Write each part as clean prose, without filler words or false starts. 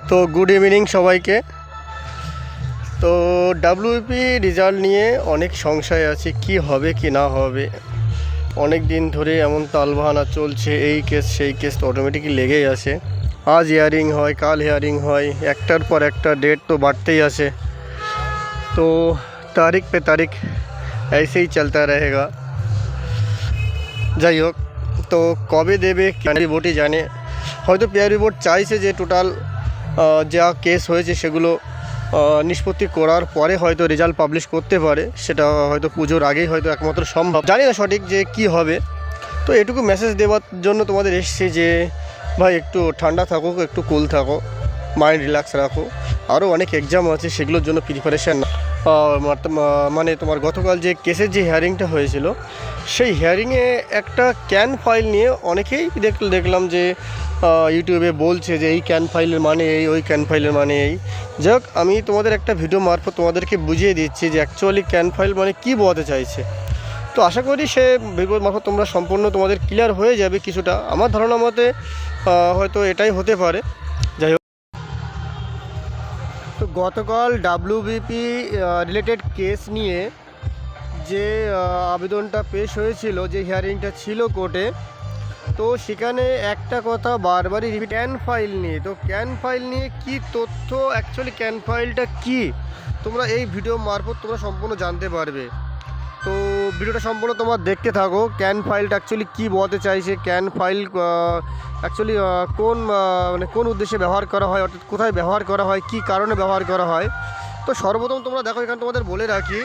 তো good evening সবাইকে। তো ডাব্লিউপি রেজাল্ট নিয়ে অনেক সংশয় আছে, কি হবে কি না হবে। অনেক দিন ধরে এমন তালবাহানা চলছে, এই কেস সেই কেস তো অটোমেটিকই লেগেই আছে। আজ হিয়ারিং হয়, কাল হিয়ারিং হয়, একটার পর একটা ডেট তো বাড়তেই আছে। তো তারিখ পে তারিখ ऐसे ही चलता रहेगा। যাই হোক, তো কবে দেবে পিআরবি বোর্ডই জানে। হয়তো পিআরবি বোর্ড চাইছে যে টোটাল যা কেস হয়েছে সেগুলো নিষ্পত্তি করার পরে হয়তো রেজাল্ট পাবলিশ করতে পারে। সেটা হয়তো পুজোর আগেই হয়তো একমাত্র সম্ভব, জানি না সঠিক যে কি হবে। তো এটুকু মেসেজ দেওয়ার জন্য তোমাদের এসছে যে ভাই একটু ঠান্ডা থাকো, একটু কুল থাকো, মাইন্ড রিল্যাক্স রাখো। আরও অনেক এক্সাম আছে, সেগুলোর জন্য প্রিপারেশান না। মানে তোমার গতকাল যে কেসের যে হিয়ারিংটা হয়েছিল, সেই হিয়ারিংয়ে একটা ক্যান ফাইল নিয়ে অনেকেই দেখলাম যে ইউটিউবে বলছে যে এই ক্যান ফাইলের মানে এই, ওই ক্যান ফাইলের মানে এই। যাই হোক, আমি তোমাদের একটা ভিডিও মারফত তোমাদেরকে বুঝিয়ে দিচ্ছি যে অ্যাকচুয়ালি ক্যান ফাইল মানে কী বোঝাতে চাইছে। তো আশা করি সে ভিডিও মারফত তোমরা সম্পূর্ণ তোমাদের ক্লিয়ার হয়ে যাবে কিছুটা। আমার ধারণা মতে হয়তো এটাই হতে পারে। যাই হোক, তো গতকাল ডাব্লিউবিপি রিলেটেড কেস নিয়ে যে আবেদনটা পেশ হয়েছিল, যে হিয়ারিংটা ছিল কোর্টে, তো সেখানে একটা কথা বারবারই রিপিট, ক্যান ফাইল নিয়ে। তো ক্যান ফাইল নিয়ে কি তথ্য, অ্যাকচুয়ালি ক্যান ফাইলটা কি, তোমরা এই ভিডিও মারফত তোমরা সম্পূর্ণ জানতে পারবে। তো ভিডিওটা সম্পূর্ণ তোমার দেখতে থাকো। ক্যান ফাইলটা অ্যাকচুয়ালি কী বলতে চাইছে, ক্যান ফাইল অ্যাকচুয়ালি কোন মানে কোন উদ্দেশ্যে ব্যবহার করা হয়, অর্থাৎ কোথায় ব্যবহার করা হয়, কী কারণে ব্যবহার করা হয়। তো সর্বপ্রথম তোমরা দেখো, এখানে তোমাদের বলে রাখি,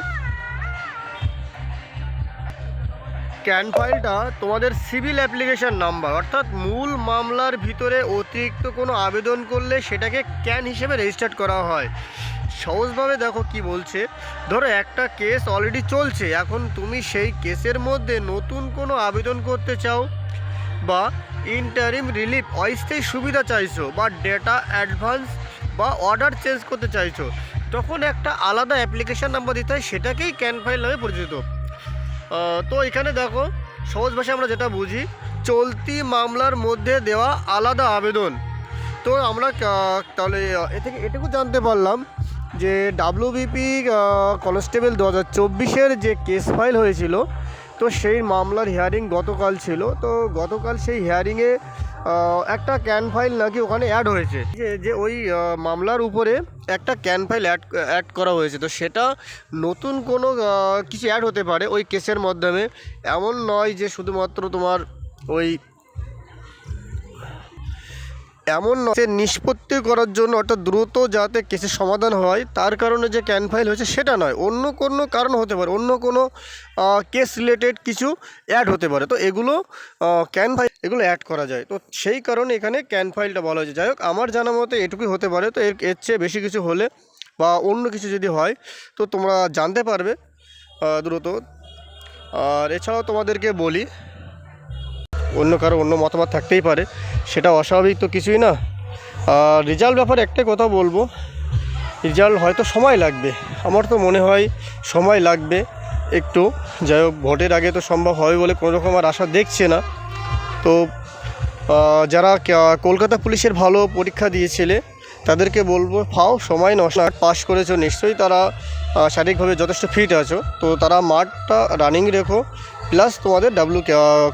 ক্যান ফাইলটা তোমাদের সিভিল অ্যাপ্লিকেশান নাম্বার, অর্থাৎ মূল মামলার ভিতরে অতিরিক্ত কোনো আবেদন করলে সেটাকে ক্যান হিসেবে রেজিস্টার্ড করা হয়। সহজভাবে দেখো কি বলছে, ধরো একটা কেস অলরেডি চলছে, এখন তুমি সেই কেসের মধ্যে নতুন কোনো আবেদন করতে চাও, বা ইন্টারিম রিলিফ অস্থায়ী সুবিধা চাইছো, বা ডেটা অ্যাডভান্স বা অর্ডার চেঞ্জ করতে চাইছো, তখন একটা আলাদা অ্যাপ্লিকেশান নাম্বার দিতে হয়, সেটাকেই ক্যান ফাইল নামে পরিচিত। তো এখানে দেখো, সহজ ভাষায় আমরা যেটা বুঝি, চলতি মামলার মধ্যে দেওয়া আলাদা আবেদন। তো আমরা তাহলে এ থেকে এটুকু জানতে পারলাম যে ডাব্লিউবিপি কনস্টেবল 2024-এর যে কেস ফাইল হয়েছিল, তো সেই মামলার হিয়ারিং গতকাল ছিল। তো গতকাল সেই হিয়ারিংয়ে একটা ক্যান ফাইল নাকি ওখানে অ্যাড হয়েছে, যে ওই মামলার উপরে একটা ক্যান ফাইল অ্যাড করা হয়েছে। তো সেটা নতুন কোনো কিছু অ্যাড হতে পারে ওই কেসের মাধ্যমে, এমন নয় যে শুধুমাত্র তোমার ওই নিষ্পত্তি করার জন্য, অর্থাৎ দ্রুত যাতে কেসের সমাধান হয় তার কারণে যে ক্যান ফাইল হয়েছে সেটা নয়, অন্য কোনো কারণ হতে পারে, অন্য কোনো কেস রিলেটেড কিছু অ্যাড হতে পারে। তো এগুলো ক্যান ফাইল এগুলো অ্যাড করা যায়, তো সেই কারণে এখানে ক্যান ফাইলটা বলা হয়েছে। যাই হোক, আমার জানা মতে এটুকুই হতে পারে। তো এর চেয়ে বেশি কিছু হলে বা অন্য কিছু যদি হয় তো তোমরা জানতে পারবে দ্রুত। আর এছাড়াও তোমাদেরকে বলি, অন্য কারো অন্য মতামত থাকতেই পারে, সেটা অস্বাভাবিক তো কিছুই না। আর রেজাল্ট ব্যাপারে একটাই কথা বলবো, রেজাল্ট হয়তো সময় লাগবে, আমার তো মনে হয় সময় লাগবে একটু। যাই হোক, ভোটের আগে তো সম্ভব হবে বলে কোনো রকম আর আশা দেখছে না। তো যারা কলকাতা পুলিশের ভালো পরীক্ষা দিয়েছিলে তাদেরকে বলবো, ফাও সময় নষ্ট, পাস করেছো নিশ্চয়ই, তারা শারীরিকভাবে যথেষ্ট ফিট আছো, তো তারা মাঠটা রানিং রেখো, প্লাস তোমাদের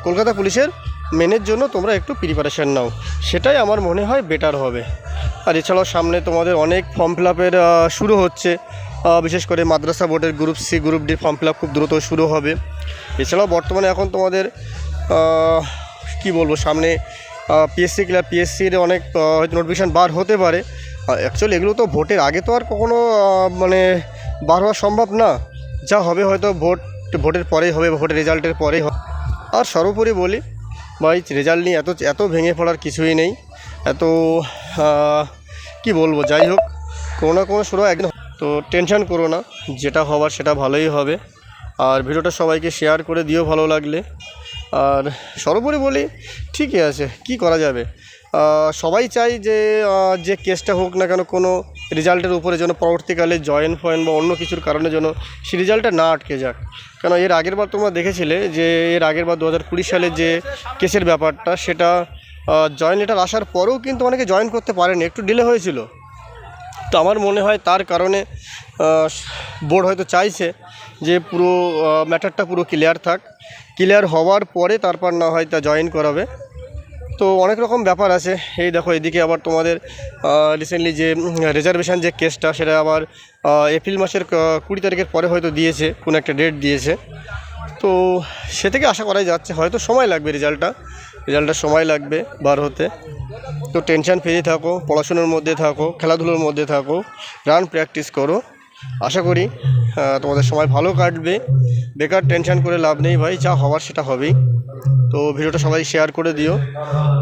কলকাতা পুলিশের মেনের জন্য তোমরা একটু প্রিপারেশান নাও, সেটাই আমার মনে হয় বেটার হবে। আর এছাড়াও সামনে তোমাদের অনেক ফর্ম ফিল আপের শুরু হচ্ছে, বিশেষ করে মাদ্রাসা বোর্ডের group C group D form fill up খুব দ্রুত শুরু হবে। এছাড়াও বর্তমানে এখন তোমাদের কি বলবো, সামনে পিএসসির অনেক হয়তো নোটিফিকেশান বার হতে পারে। অ্যাকচুয়ালি এগুলো তো ভোটের আগে তো আর কখনো মানে বার হওয়া সম্ভব না, যা হবে হয়তো ভোটের পরেই হবে, ভোটের রেজাল্টের পরেই হবে। আর সর্বোপরি বলি ভাই, রেজাল্ট নিয়ে এত ভেঙে পড়ার কিছুই নেই, এত কি বলবো। যাই হোক, কোনো না কোনো শুরু একদিন, তো টেনশন করো না, যেটা হবার সেটা ভালোই হবে। আর ভিডিওটা সবাইকে শেয়ার করে দিও ভালো লাগলে। আর সর্বোপরি বলি, ঠিকই আছে, কি করা যাবে। সবাই চাই যে কেসটা হোক না কেন, কোনো রেজাল্টের উপরে যেন পরবর্তীকালে জয়েন বা অন্য কিছুর কারণে যেন সেই রেজাল্টটা না আটকে যাক। কেন এর আগের বার তোমরা দেখেছিলে যে এর আগের বার 2020 সালে যে কেসের ব্যাপারটা, সেটা জয়েন লেটার আসার পরেও কিন্তু অনেকে জয়েন করতে পারেনি, একটু ডিলে হয়েছিল। তো আমার মনে হয় তার কারণে বোর্ড হয়তো চাইছে যে পুরো ম্যাটারটা পুরো ক্লিয়ার থাক, ক্লিয়ার হওয়ার পরে তারপর না হয় তা জয়েন করাবে। তো অনেক রকম ব্যাপার আছে। এই দেখো এদিকে আবার তোমাদের রিসেন্টলি যে রিজার্ভেশন যে কেসটা, সেটা আবার এপ্রিল মাসের 20 তারিখের পরে হয়তো দিয়েছে, কোনো একটা ডেট দিয়েছে। তো সে থেকে আশা করাই যাচ্ছে হয়তো সময় লাগবে, রেজাল্টটা সময় লাগবে বার হতে। তো টেনশন ফ্রি থাকো, পড়াশোনার মধ্যে থাকো, খেলাধুলোর মধ্যে থাকো, রান প্র্যাকটিস করো। আশা করি তোমাদের সময় ভালো কাটবে। বেকার টেনশন করে লাভ নেই ভাই, যা হওয়ার সেটা হবেই। তো ভিডিওটা সবাই শেয়ার করে দিও।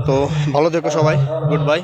তো ভালো থেকো সবাই, গুড বাই।